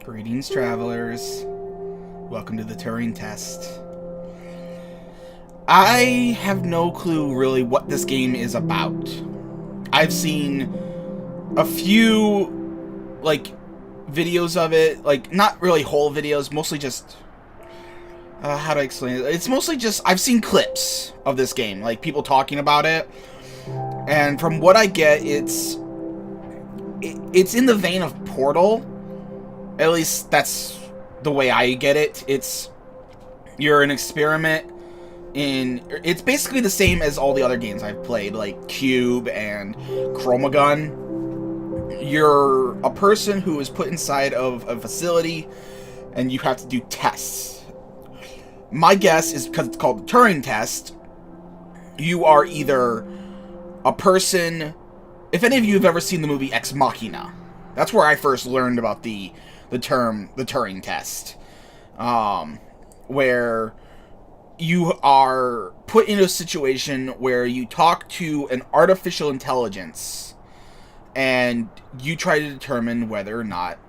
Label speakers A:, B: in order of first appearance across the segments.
A: Greetings, travelers. Welcome to the Turing test. I have no clue really what this game is about. I've seen a few, videos of it. Not really whole videos, mostly just... how do I explain it? It's mostly just... I've seen clips of this game, people talking about it. And from what I get, it's in the vein of Portal. At least that's the way I get it. You're an experiment it's basically the same as all the other games I've played, like Cube and Chromagun. You're a person who is put inside of a facility, and you have to do tests. My guess is because it's called the Turing test, you are either a person... If any of you have ever seen the movie Ex Machina, that's where I first learned about the term, the Turing test. Where you are put in a situation where you talk to an artificial intelligence and you try to determine whether or not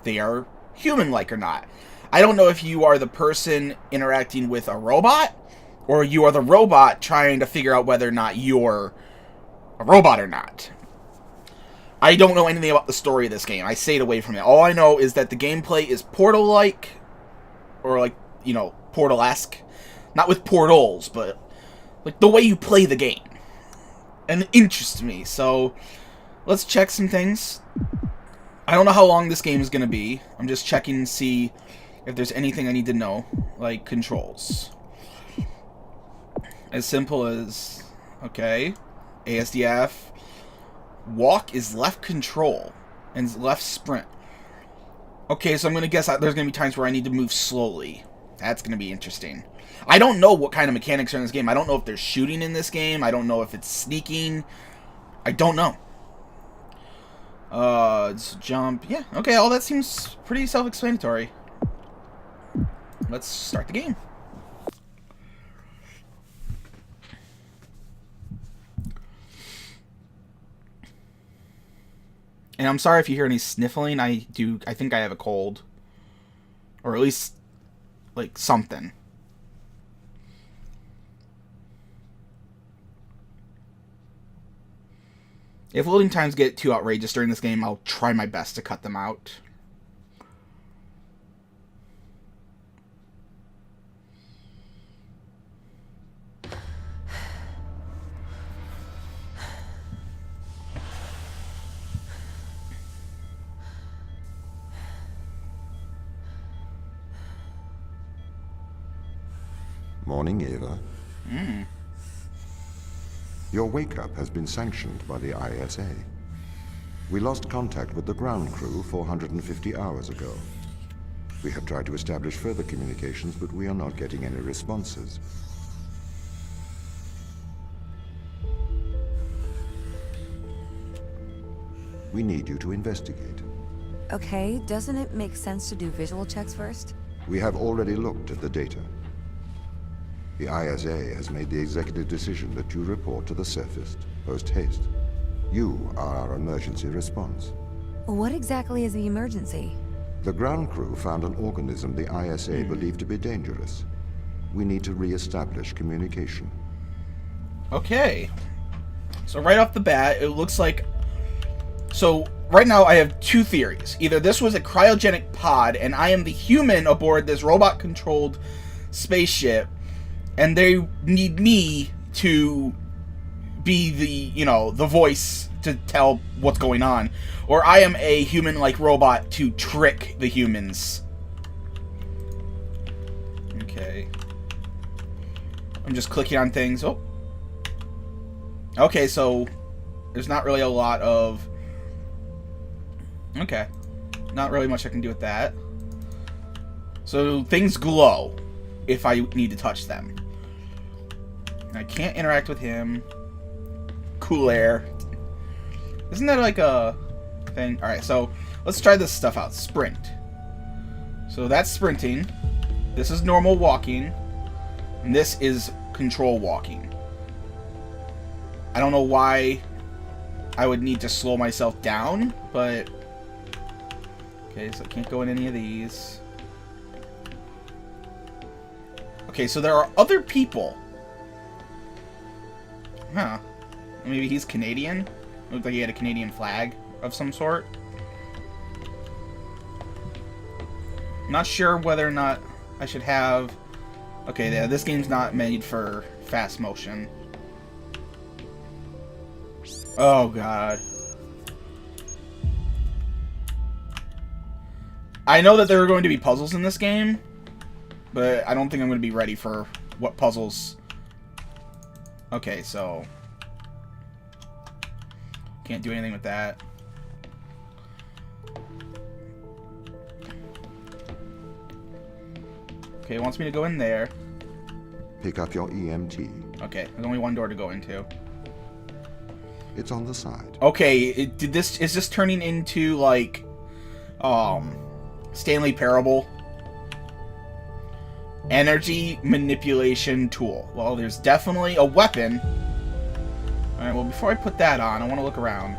A: they are human-like or not. I don't know if you are the person interacting with a robot, or you are the robot trying to figure out whether or not you're a robot or not. I don't know anything about the story of this game. I stayed away from it. All I know is that the gameplay is Portal-like, or Portal-esque. Not with portals, but the way you play the game. And it interests me, so let's check some things. I don't know how long this game is going to be. I'm just checking to see if there's anything I need to know, like controls. As simple as, okay, ASDF. Walk is left control, and left sprint. Okay, so I'm going to guess that there's going to be times where I need to move slowly. That's going to be interesting. I don't know what kind of mechanics are in this game. I don't know if there's shooting in this game. I don't know if it's sneaking. I don't know. Let's jump. Yeah, okay, all that seems pretty self-explanatory. Let's start the game. And I'm sorry if you hear any sniffling. I think I have a cold. Or at least, something. If loading times get too outrageous during this game, I'll try my best to cut them out.
B: Morning, Eva. Your wake-up has been sanctioned by the ISA. We lost contact with the ground crew 450 hours ago. We have tried to establish further communications, but we are not getting any responses. We need you to investigate.
C: Okay, doesn't it make sense to do visual checks first?
B: We have already looked at the data. The ISA has made the executive decision that you report to the surface, post-haste. You are our emergency response.
C: What exactly is the emergency?
B: The ground crew found an organism the ISA believed to be dangerous. We need to re-establish communication.
A: Okay. So right off the bat, it looks like... So, right now I have two theories. Either this was a cryogenic pod, and I am the human aboard this robot-controlled spaceship, and they need me to be the voice to tell what's going on. Or I am a human-like robot to trick the humans. Okay. I'm just clicking on things. Oh. Okay, so there's not really a lot of... Okay. Not really much I can do with that. So things glow if I need to touch them. I can't interact with him. Cool air. Isn't that like a thing? Alright, so let's try this stuff out. Sprint. So that's sprinting. This is normal walking. And this is control walking. I don't know why I would need to slow myself down, but... Okay, so I can't go in any of these. Okay, so there are other people. Huh. Maybe he's Canadian? Looked like he had a Canadian flag of some sort. Not sure whether or not I should have... Okay, yeah, this game's not made for fast motion. Oh, God. I know that there are going to be puzzles in this game, but I don't think I'm going to be ready for what puzzles... Okay, so... Can't do anything with that. Okay, it wants me to go in there.
B: Pick up your EMT.
A: Okay, there's only one door to go into.
B: It's on the side.
A: Okay, is this turning into like Stanley Parable? Energy manipulation tool. Well, there's definitely a weapon. Alright, well before I put that on, I want to look around.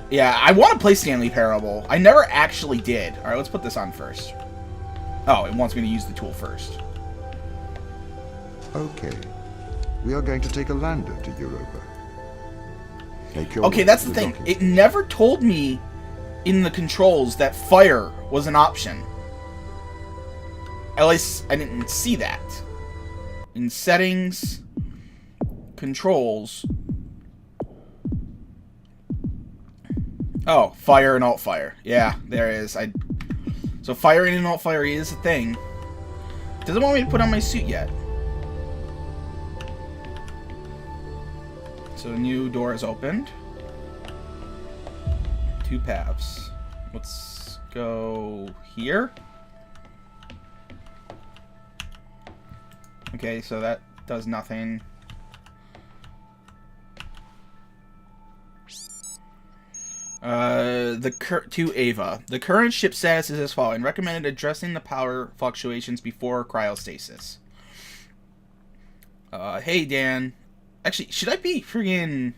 A: Yeah, I want to play Stanley Parable. I never actually did. Alright, let's put this on first. Oh, it wants me to use the tool first.
B: Okay. We are going to take a lander to Europa.
A: Okay, that's the thing. It never told me in the controls that fire was an option. At least I didn't see that. In settings, controls. Oh, fire and alt fire. Yeah, there it is. So firing and alt fire is a thing. Doesn't want me to put on my suit yet. So a new door is opened. 2 paths. Let's go here. Okay, so that does nothing. To Ava. The current ship status is as following. Recommended addressing the power fluctuations before cryostasis. Hey, Dan. Actually, should I be friggin...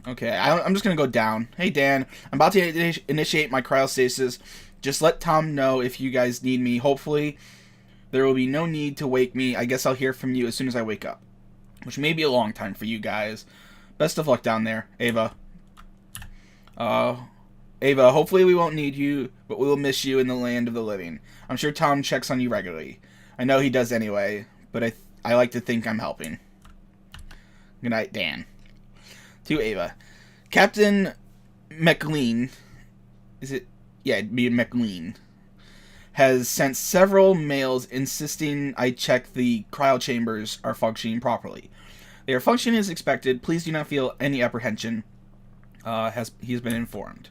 A: Okay, I'm just gonna go down. Hey, Dan. I'm about to initiate my cryostasis. Just let Tom know if you guys need me. Hopefully, there will be no need to wake me. I guess I'll hear from you as soon as I wake up. Which may be a long time for you guys. Best of luck down there, Ava. Ava, hopefully we won't need you, but we will miss you in the land of the living. I'm sure Tom checks on you regularly. I know he does anyway, but I like to think I'm helping. Good night, Dan. To Ava. Captain McLean, is it? Yeah, it'd be McLean, has sent several mails insisting I check the cryo chambers are functioning properly. They are functioning as expected. Please do not feel any apprehension. He has been informed.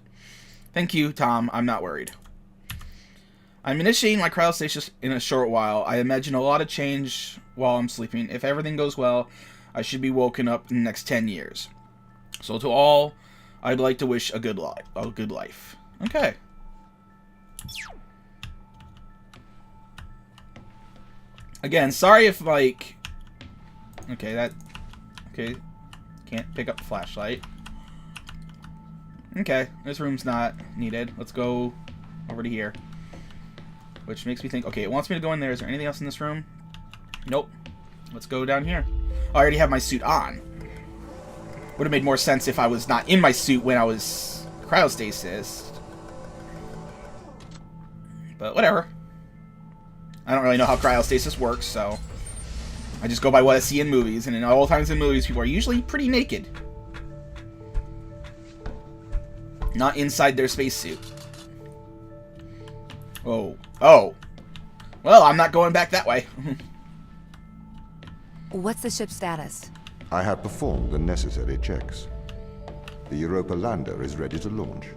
A: Thank you, Tom. I'm not worried. I'm initiating my cryostasis in a short while. I imagine a lot of change while I'm sleeping. If everything goes well, I should be woken up in the next 10 years. So to all, I'd like to wish a good life. Okay. Again, sorry if like... Okay, can't pick up the flashlight. Okay, this room's not needed. Let's go over to here. Which makes me think, okay, it wants me to go in there. Is there anything else in this room? Nope. Let's go down here. Oh, I already have my suit on. Would have made more sense if I was not in my suit when I was cryostasis. But whatever. I don't really know how cryostasis works, so... I just go by what I see in movies, and in all times in movies, people are usually pretty naked. Not inside their spacesuit. Oh. Oh. Well, I'm not going back that way.
C: What's the ship's status?
B: I have performed the necessary checks. The Europa lander is ready to launch.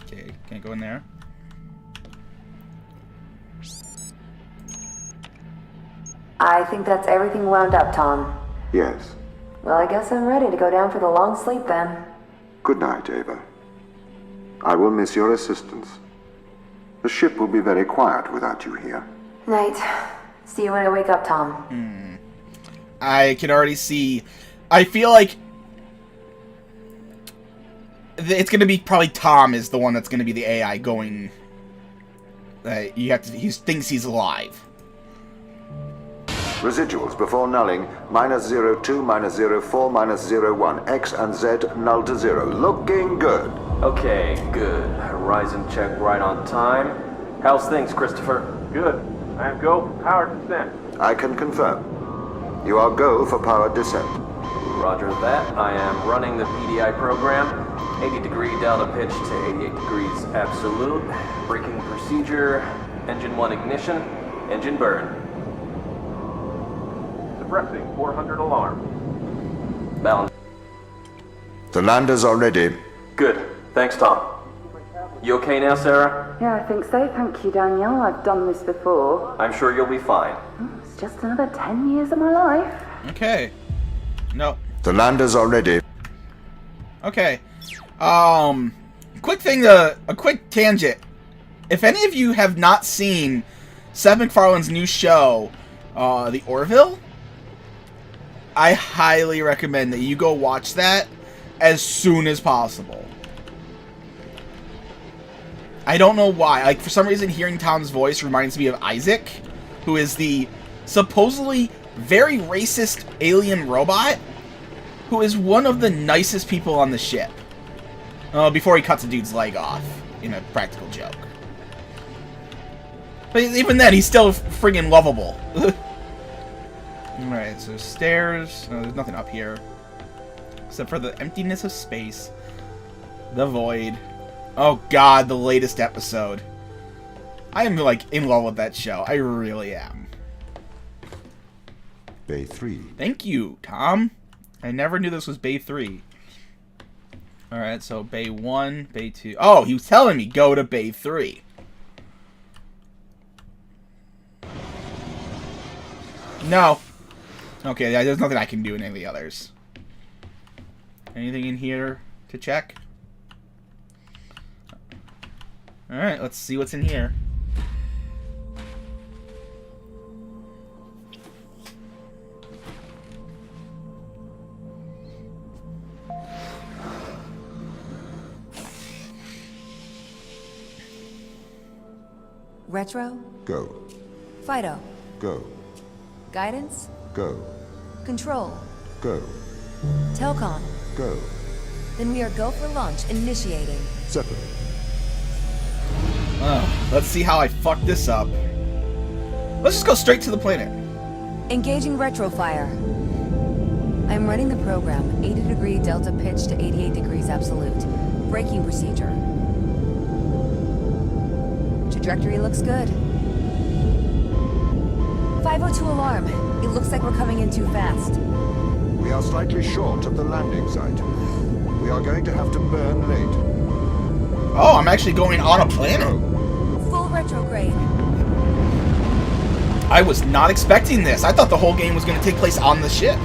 A: Okay, can't go in there.
D: I think that's everything wound up, Tom.
B: Yes.
D: Well, I guess I'm ready to go down for the long sleep then.
B: Good night, Ava. I will miss your assistance. The ship will be very quiet without you here.
D: Night. See you when I wake up, Tom.
A: I can already see. I feel like it's going to be probably Tom is the one that's going to be the AI going. You have to. He thinks he's alive.
B: Residuals before nulling, -02, -04, -01. X and Z null to 0. Looking good.
E: Okay, good. Horizon check right on time. How's things, Christopher?
F: Good. I am go for power descent.
B: I can confirm. You are go for power descent.
E: Roger that. I am running the PDI program. 80-degree delta pitch to 88 degrees absolute. Braking procedure. Engine 1 ignition. Engine burn.
F: Suppressing 400 alarm.
E: Balance.
B: The landers are ready.
E: Good. Thanks, Tom. You okay now, Sarah?
D: Yeah, I think so. Thank you, Daniel. I've done this before.
E: I'm sure you'll be fine.
D: It's just another 10 years of my life.
A: Okay. No.
B: The landers are ready.
A: Okay. A quick tangent. If any of you have not seen Seth MacFarlane's new show, The Orville, I highly recommend that you go watch that as soon as possible. I don't know why. Like, for some reason, hearing Tom's voice reminds me of Isaac, who is the supposedly very racist alien robot, who is one of the nicest people on the ship. Before he cuts a dude's leg off in a practical joke. But even then, he's still friggin' lovable. Alright, so stairs. No, there's nothing up here. Except for the emptiness of space. The void. Oh god, the latest episode. I am, like, in love with that show. I really am.
B: Bay 3.
A: Thank you, Tom. I never knew this was Bay 3. Alright, so Bay 1, Bay 2. Oh, he was telling me go to Bay 3. No. Okay, there's nothing I can do in any of the others. Anything in here to check? Alright, let's see what's in here.
C: Retro?
B: Go.
C: Fido?
B: Go.
C: Guidance?
B: Go.
C: Control?
B: Go.
C: Telcon?
B: Go.
C: Then we are go for launch, initiating.
B: Zeppelin.
A: Let's see how I fuck this up. Let's just go straight to the planet.
C: Engaging retrofire. I'm running the program. 80-degree delta pitch to 88 degrees absolute. Braking procedure. Trajectory looks good. 502 alarm. It looks like we're coming in too fast.
B: We are slightly short of the landing site. We are going to have to burn late.
A: Oh, I'm actually going on a planet.
C: Full retrograde.
A: I was not expecting this. I thought the whole game was going to take place on the ship.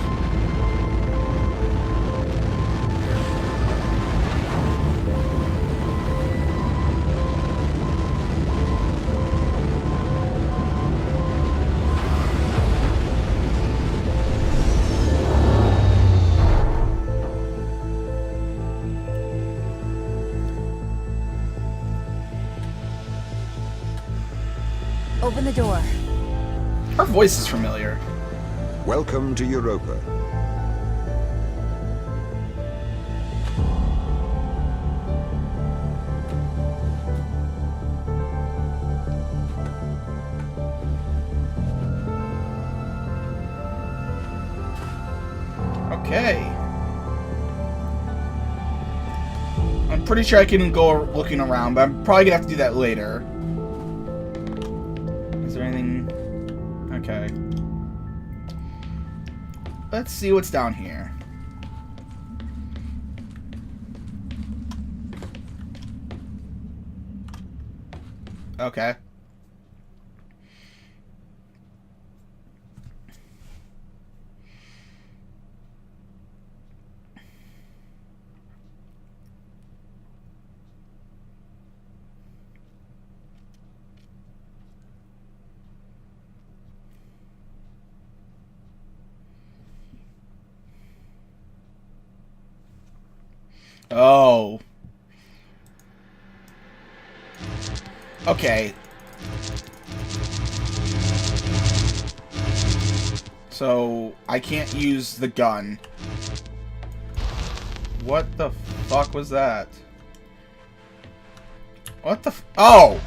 C: Open the door.
A: Her voice is familiar.
B: Welcome to Europa.
A: Okay. I'm pretty sure I can go looking around, but I'm probably gonna have to do that later. Is there anything? Okay. Let's see what's down here. Okay. Oh. Okay. So, I can't use the gun. What the fuck was that? What the oh!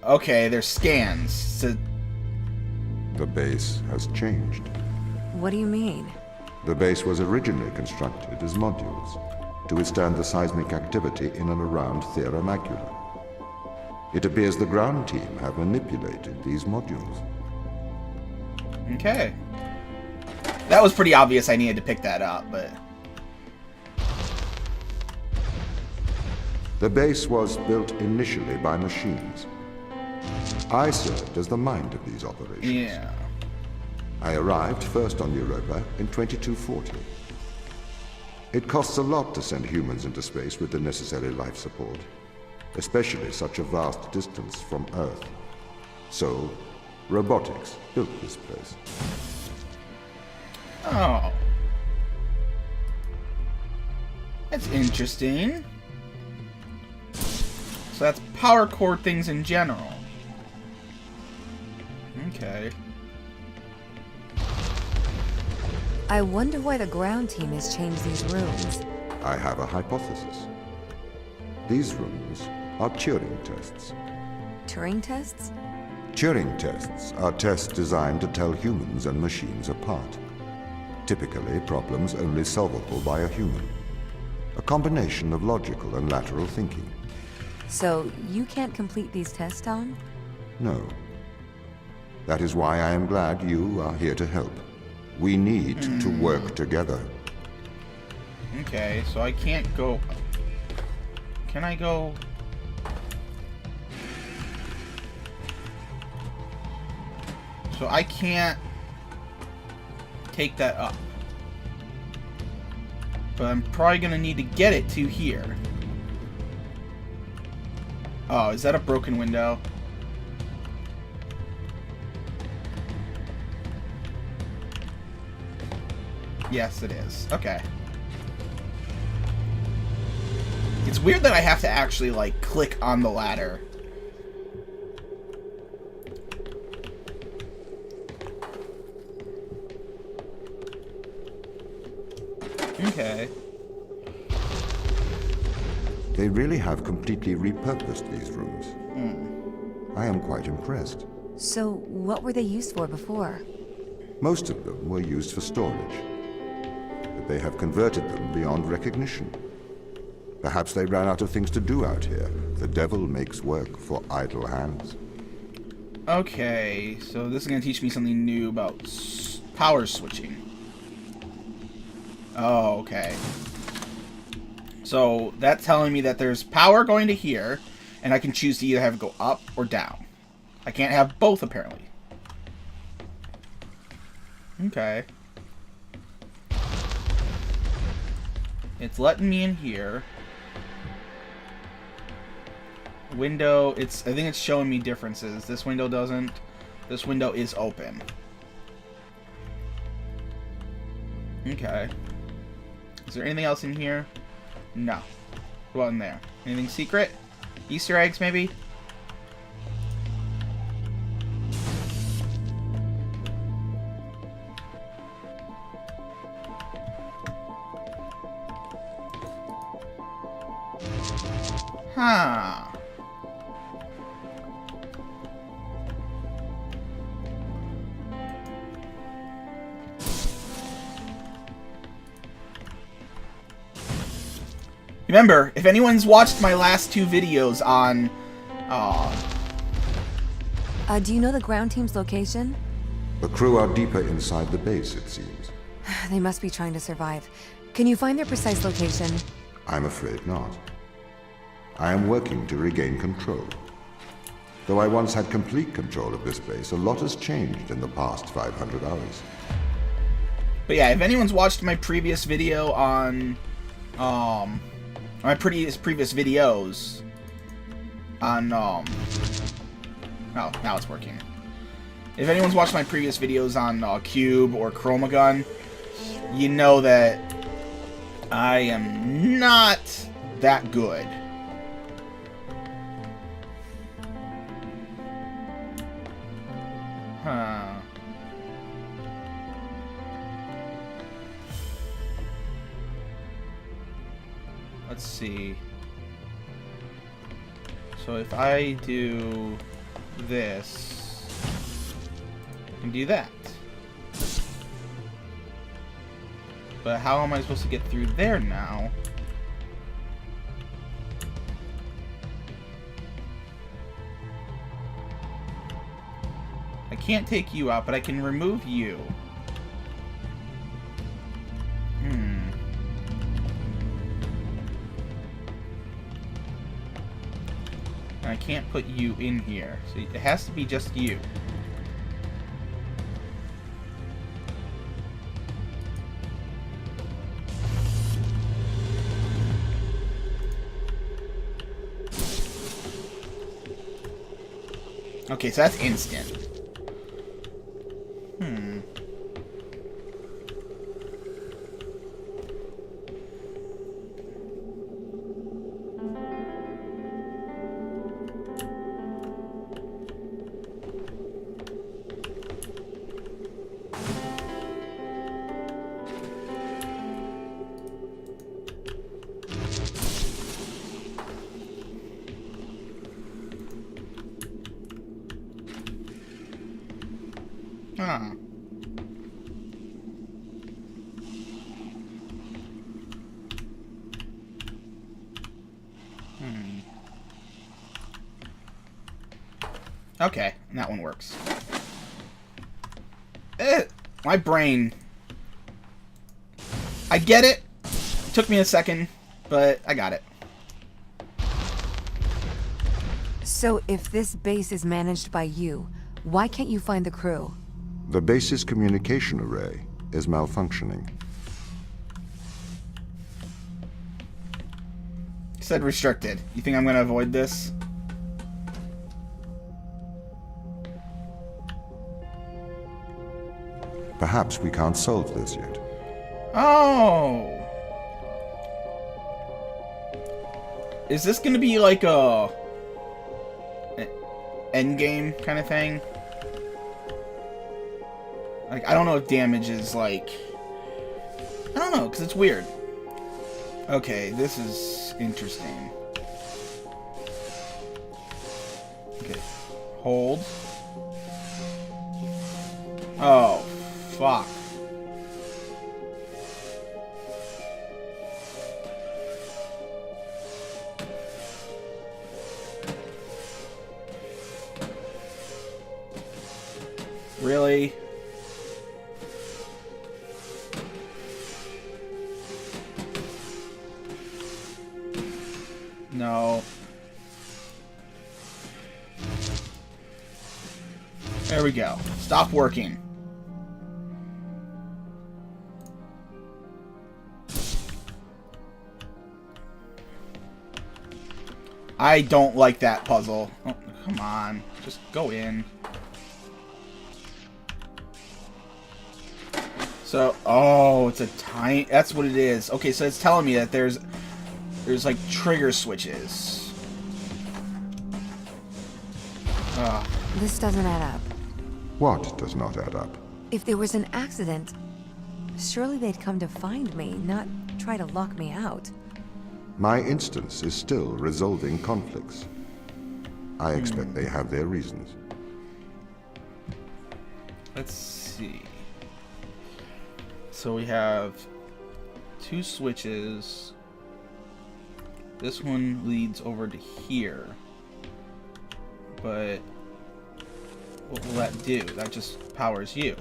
A: Okay, there's scans. So
B: The base has changed.
C: What do you mean?
B: The base was originally constructed as modules to withstand the seismic activity in and around Thera Macula. It appears the ground team have manipulated these modules.
A: okay. That was pretty obvious I needed to pick that up, but...
B: The base was built initially by machines. I served as the mind of these operations.
A: yeah.
B: I arrived first on Europa in 2240. It costs a lot to send humans into space with the necessary life support, especially such a vast distance from Earth. So, robotics built this place.
A: Oh. That's interesting. So that's power core things in general. Okay.
C: I wonder why the ground team has changed these rooms.
B: I have a hypothesis. These rooms are Turing tests.
C: Turing tests?
B: Turing tests are tests designed to tell humans and machines apart. Typically, problems only solvable by a human. A combination of logical and lateral thinking.
C: So, you can't complete these tests, Tom?
B: No. That is why I am glad you are here to help. We need to work together.
A: Okay, so I can't go... Can I go... So I can't take that up. But I'm probably gonna need to get it to here. Oh, is that a broken window? Yes, it is. Okay. It's weird that I have to actually, like, click on the ladder. Okay.
B: They really have completely repurposed these rooms. I am quite impressed.
C: So, what were they used for before?
B: Most of them were used for storage. But they have converted them beyond recognition. Perhaps they ran out of things to do out here. The devil makes work for idle hands.
A: Okay, so this is going to teach me something new about power switching. Oh, okay. So that's telling me that there's power going to here, and I can choose to either have it go up or down. I can't have both, apparently. Okay. It's letting me in here. Window, I think it's showing me differences. This window doesn't. This window is open. Okay. Is there anything else in here? No. What about in there? Anything secret? Easter eggs, maybe? Huh. Remember, if anyone's watched my last two videos on,
C: Do you know the ground team's location?
B: The crew are deeper inside the base, it seems.
C: They must be trying to survive. Can you find their precise location?
B: I'm afraid not. I am working to regain control. Though I once had complete control of this base, a lot has changed in the past 500 hours.
A: but yeah, if anyone's watched my previous video on, my previous videos on, oh, now it's working. If anyone's watched my previous videos on Cube or Chromagun, you know that I am not that good. Huh. Let's see. So if I do this, I can do that. But how am I supposed to get through there now? I can't take you out, but I can remove you. And I can't put you in here. So it has to be just you. Okay, so that's instant. Huh. Okay, and that one works. My brain. I get it. It took me a second, but I got it.
C: So if this base is managed by you, why can't you find the crew?
B: The base's communication array is malfunctioning.
A: It said restricted. You think I'm going to avoid this?
B: Perhaps we can't solve this yet.
A: Oh. Is this going to be like a endgame kind of thing? Like, I don't know if damage is like... I don't know, because it's weird. Okay, this is interesting. Okay. Hold. Oh, fuck. Really? No. There we go. Stop working. I don't like that puzzle. Oh, come on. Just go in. So, oh, it's a tiny... That's what it is. Okay, so it's telling me that there's like trigger switches. Ugh.
C: This doesn't add up.
B: What does not add up?
C: If there was an accident, surely they'd come to find me, not try to lock me out.
B: My instance is still resolving conflicts. I expect they have their reasons.
A: Let's see. So we have 2 switches. This one leads over to here. But what will that do? That just powers you.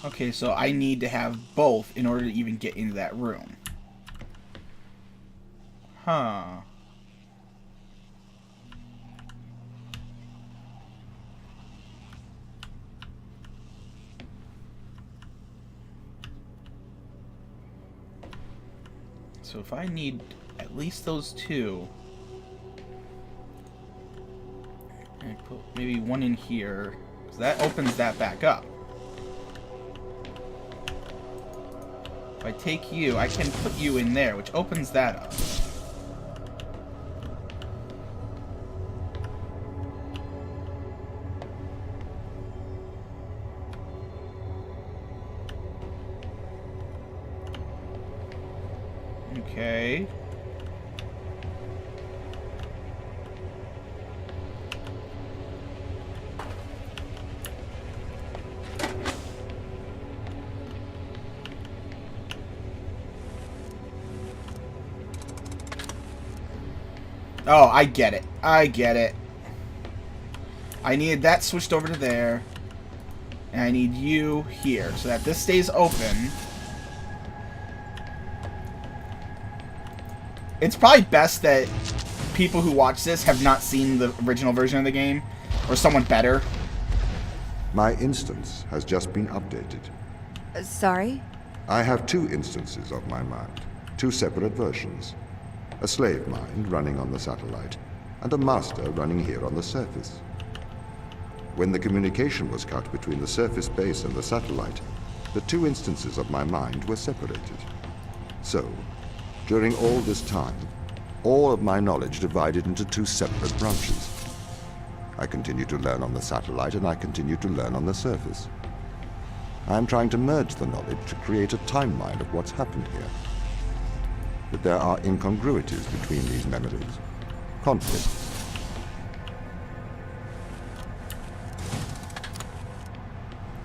A: Okay, so I need to have both in order to even get into that room. Huh. So if I need at least those 2, And put maybe one in here. So that opens that back up. If I take you, I can put you in there, which opens that up. Okay. Oh, I get it. I get it. I needed that switched over to there. And I need you here so that this stays open. It's probably best that people who watch this have not seen the original version of the game, or someone better.
B: My instance has just been updated.
C: Sorry?
B: I have 2 instances of my mind, 2 separate versions. A slave mind running on the satellite, and a master running here on the surface. When the communication was cut between the surface base and the satellite, the 2 instances of my mind were separated. So, during all this time, all of my knowledge divided into 2 separate branches. I continue to learn on the satellite, and I continue to learn on the surface. I am trying to merge the knowledge to create a timeline of what's happened here. But there are incongruities between these memories. Conflicts.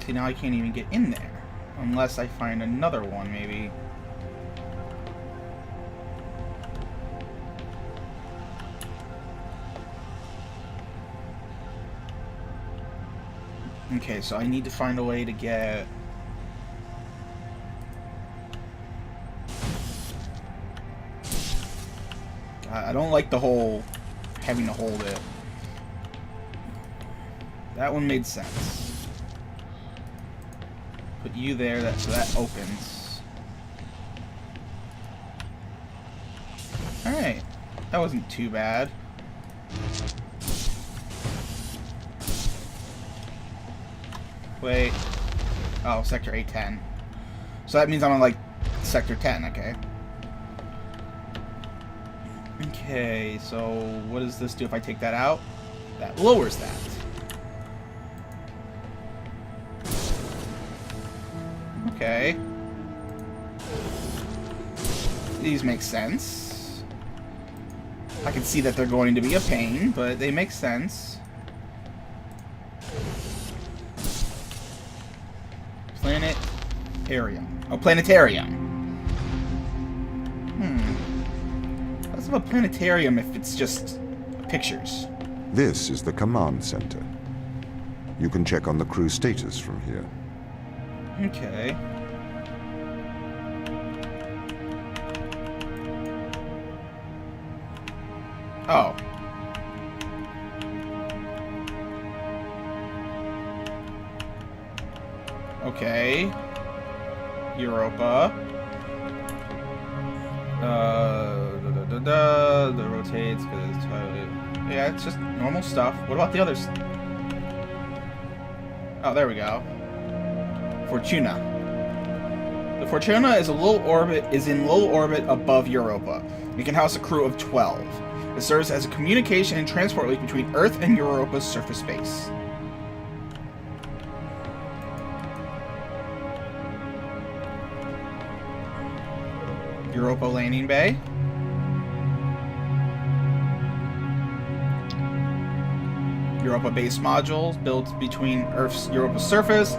A: See, now I can't even get in there. Unless I find another one, maybe. Okay, so I need to find a way to get... I don't like the whole having to hold it. That one made sense. Put you there, so that opens. Alright. That wasn't too bad. Wait. Oh, Sector 810. So that means I'm on, like, Sector 10, okay. Okay, so what does this do if I take that out? That lowers that. Okay. These make sense. I can see that they're going to be a pain, but they make sense. Planetarium. Oh, planetarium. What's a planetarium if it's just pictures?
B: This is the command center. You can check on the crew status from here.
A: Okay. Oh. Okay. Europa. The rotates because yeah, it's just normal stuff. What about the others? Oh, there we go. Fortuna. The Fortuna is in low orbit above Europa. It can house a crew of 12. It serves as a communication and transport link between Earth and Europa's surface base. Europa landing bay. Europa base modules built between Earth's Europa surface,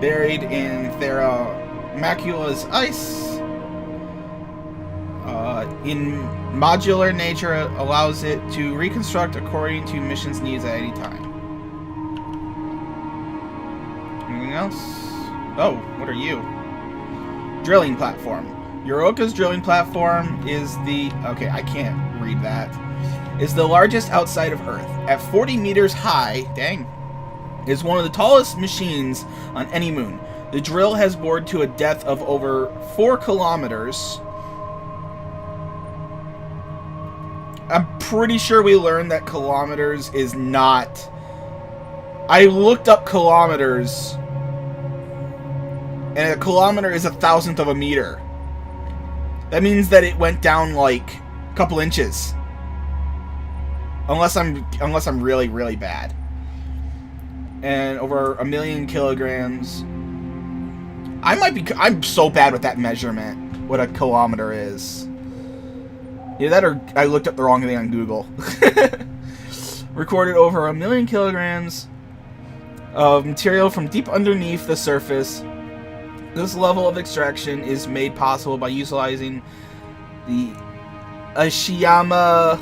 A: buried in Terra Macula's ice. In modular nature, allows it to reconstruct according to mission's needs at any time. Anything else? Oh, what are you? Drilling platform. Europa's drilling platform is the... Okay, I can't read that. Is the largest outside of Earth. At 40 meters high, dang, is one of the tallest machines on any moon. The drill has bored to a depth of over 4 kilometers. I'm pretty sure we learned that kilometers is not I looked up kilometers, and a kilometer is 1,000th of a meter. That means that it went down like a couple inches. Unless I'm really, really bad. And over 1 million kilograms. I'm so bad with that measurement, what a kilometer is. Either that or I looked up the wrong thing on Google. Recorded over 1 million kilograms of material from deep underneath the surface. This level of extraction is made possible by utilizing the Ashiyama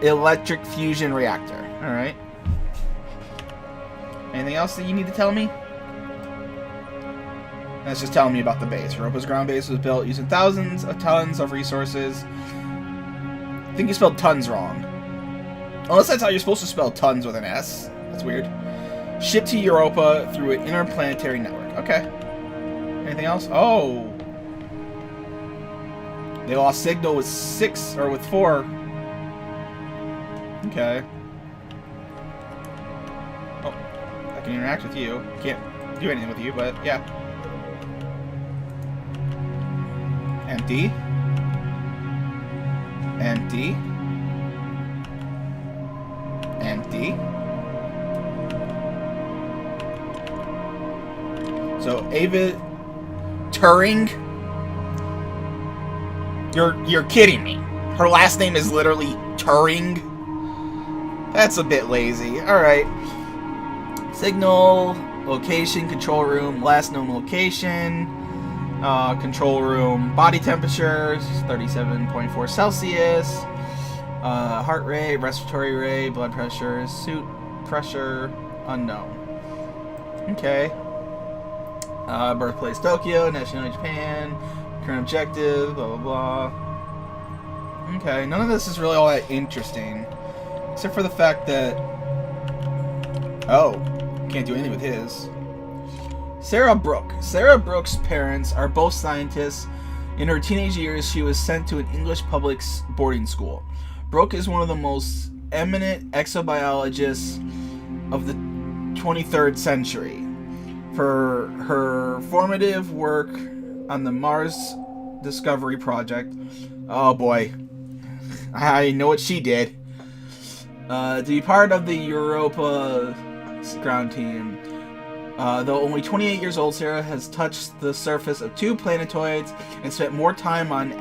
A: electric fusion reactor. Alright. Anything else that you need to tell me? That's just telling me about the base. Europa's ground base was built using thousands of tons of resources. I think you spelled tons wrong. Unless that's how you're supposed to spell tons with an S. That's weird. Shipped to Europa through an interplanetary network. Okay. Anything else? Oh. They lost signal with 6 or with 4. Okay. Oh. I can interact with you. Can't do anything with you, but yeah. Empty. Empty. Empty. So Ava Turing? You're kidding me. Her last name is literally Turing? That's a bit lazy. Alright. Signal, location, control room, last known location. Control room, body temperature, 37.4 Celsius. Heart rate, respiratory rate, blood pressure, suit pressure, unknown. Okay. Birthplace Tokyo, nationality Japan, current objective, blah blah blah. Okay, none of this is really all that interesting. Except for the fact that... Oh, can't do anything with his. Sarah Brooke. Sarah Brooke's parents are both scientists. In her teenage years, she was sent to an English public boarding school. Brooke is one of the most eminent exobiologists of the 23rd century. For her formative work on the Mars Discovery Project. Oh boy. I know what she did. To be part of the Europa ground team. Though only 28 years old, Sarah has touched the surface of 2 planetoids and spent more time on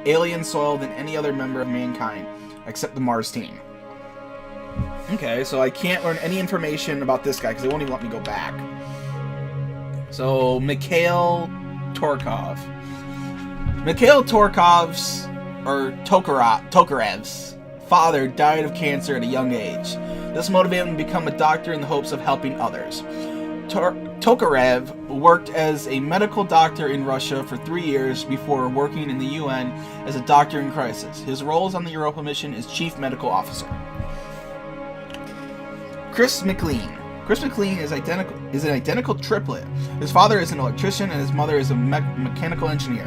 A: alien soil than any other member of mankind, except the Mars team. Okay, so I can't learn any information about this guy because they won't even let me go back. So, Mikhail Torkov. Mikhail Torkov's, or Tokarev's, father died of cancer at a young age. This motivated him to become a doctor in the hopes of helping others. Tokarev worked as a medical doctor in Russia for 3 years before working in the UN as a doctor in crisis. His roles on the Europa mission is chief medical officer. Chris McLean. Chris McLean is an identical triplet. His father is an electrician and his mother is a mechanical engineer.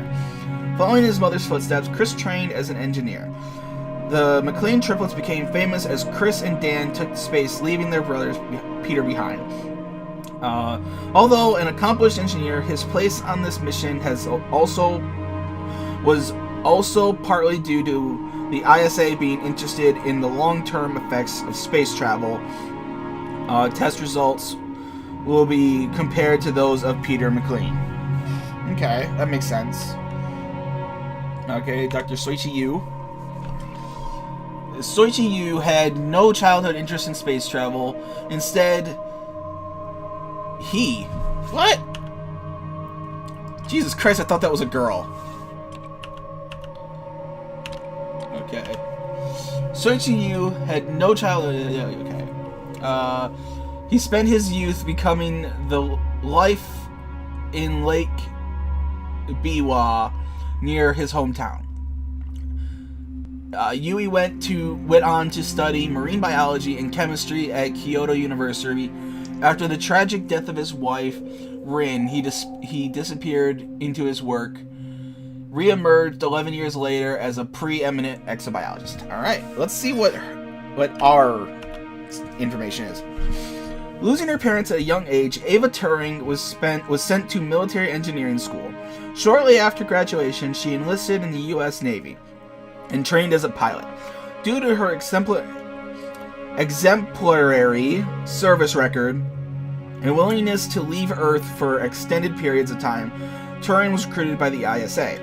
A: Following his mother's footsteps, Chris trained as an engineer. The McLean triplets became famous as Chris and Dan took to space, leaving their brothers Peter behind. Although an accomplished engineer, his place on this mission was also partly due to the ISA being interested in the long-term effects of space travel. Test results will be compared to those of Peter McLean. Okay, that makes sense. Okay, Dr. Soichi Yu. Soichi Yu had no childhood interest in space travel. Instead, What? Jesus Christ, I thought that was a girl. Okay. Soichi Yu had no childhood... Okay. He spent his youth becoming the life in Lake Biwa near his hometown. Yui went on to study marine biology and chemistry at Kyoto University. After the tragic death of his wife, Rin, he disappeared into his work, re-emerged 11 years later as a preeminent exobiologist. Alright, let's see what our information is. Losing her parents at a young age, Ava Turing was sent to military engineering school. Shortly after graduation, she enlisted in the U.S. Navy and trained as a pilot. Due to her exemplary service record and willingness to leave Earth for extended periods of time, Turing was recruited by the ISA.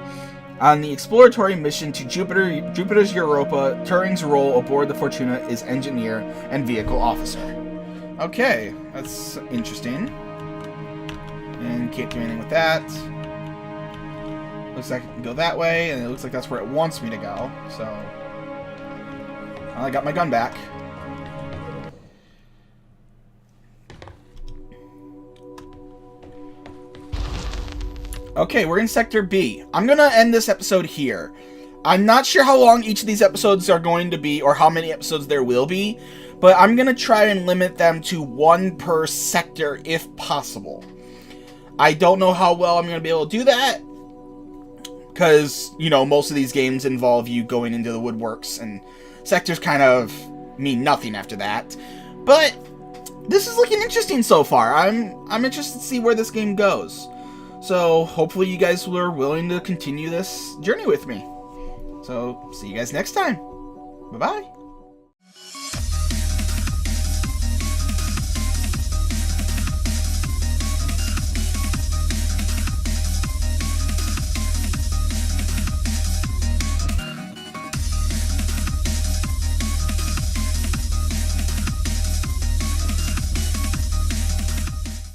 A: On the exploratory mission to Jupiter's Europa, Turing's role aboard the Fortuna is engineer and vehicle officer. Okay, that's interesting. And can't do anything with that. Looks like I can go that way, and it looks like that's where it wants me to go. So, well, I got my gun back. Okay, we're in Sector B. I'm gonna end this episode here. I'm not sure how long each of these episodes are going to be, or how many episodes there will be, but I'm gonna try and limit them to one per sector if possible. I don't know how well I'm gonna be able to do that, because, you know, most of these games involve you going into the woodworks, and sectors kind of mean nothing after that. But this is looking interesting so far. I'm interested to see where this game goes. So hopefully you guys were willing to continue this journey with me. So see you guys next time. Bye-bye.